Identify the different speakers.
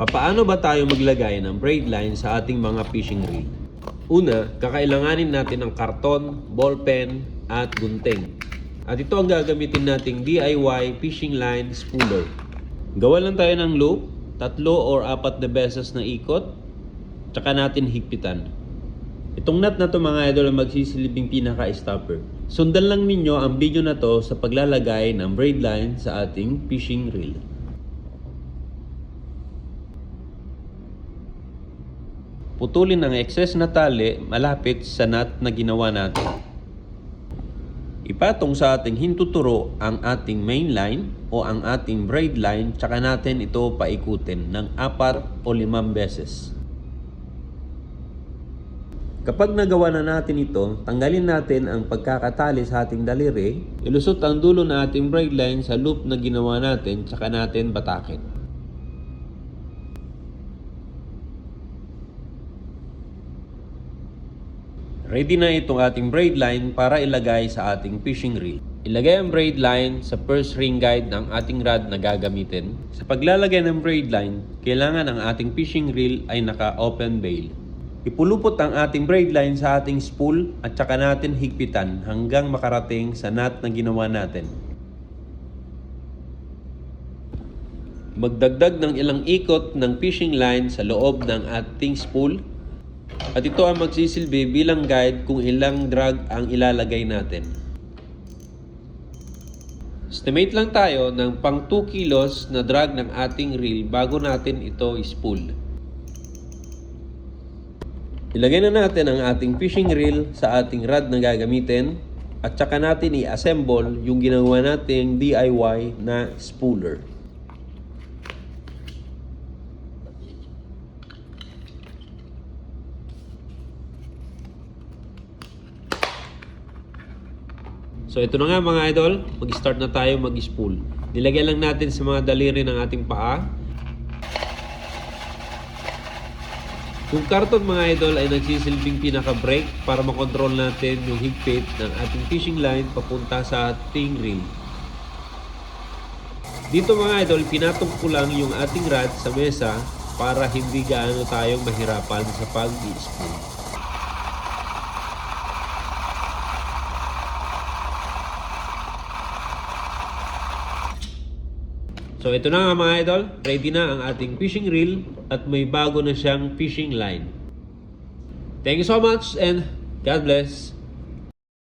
Speaker 1: Papaano ba tayo maglagay ng braid line sa ating mga fishing reel? Una, kakailanganin natin ng karton, ballpen, at gunting. At ito ang gagamitin nating DIY fishing line spooler. Gawa lang tayo ng loop, 3 or 4 na beses na ikot, tsaka natin higpitan. Itong nut na to mga idol ang magsisilbing pinaka-stopper. Sundan lang ninyo ang video na to sa paglalagay ng braid line sa ating fishing reel. Putulin ang excess na tali malapit sa nut na ginawa natin. Ipatong sa ating hintuturo ang ating main line o ang ating braid line, tsaka natin ito paikutin ng 4 o 5 beses. Kapag nagawa na natin ito, tanggalin natin ang pagkakatali sa ating daliri, ilusot ang dulo ng ating braid line sa loop na ginawa natin, tsaka natin batakin. Ready na itong ating braid line para ilagay sa ating fishing reel. Ilagay ang braid line sa first ring guide ng ating rod na gagamitin. Sa paglalagay ng braid line, kailangan ang ating fishing reel ay naka-open bail. Ipulupot ang ating braid line sa ating spool at saka natin higpitan hanggang makarating sa nut na ginawa natin. Magdagdag ng ilang ikot ng fishing line sa loob ng ating spool. At ito ang magsisilbi bilang guide kung ilang drag ang ilalagay natin. Estimate lang tayo ng pang 2 kilos na drag ng ating reel bago natin ito spool. Ilagay na natin ang ating fishing reel sa ating rod na gagamitin at saka natin i-assemble yung ginawa nating DIY na spooler. So ito na nga mga idol, mag-start na tayo mag-spool. Nilagay lang natin sa mga daliri ng ating paa. Yung karton mga idol ay nagsisilbing pinaka-brake para makontrol natin yung higpit ng ating fishing line papunta sa ating reel. Dito mga idol, pinatong ko lang yung ating rod sa mesa para hindi gaano tayong mahirapan sa pag-i-spool. So ito na nga mga idol, ready na ang ating fishing reel at may bago na siyang fishing line. Thank you so much and God bless.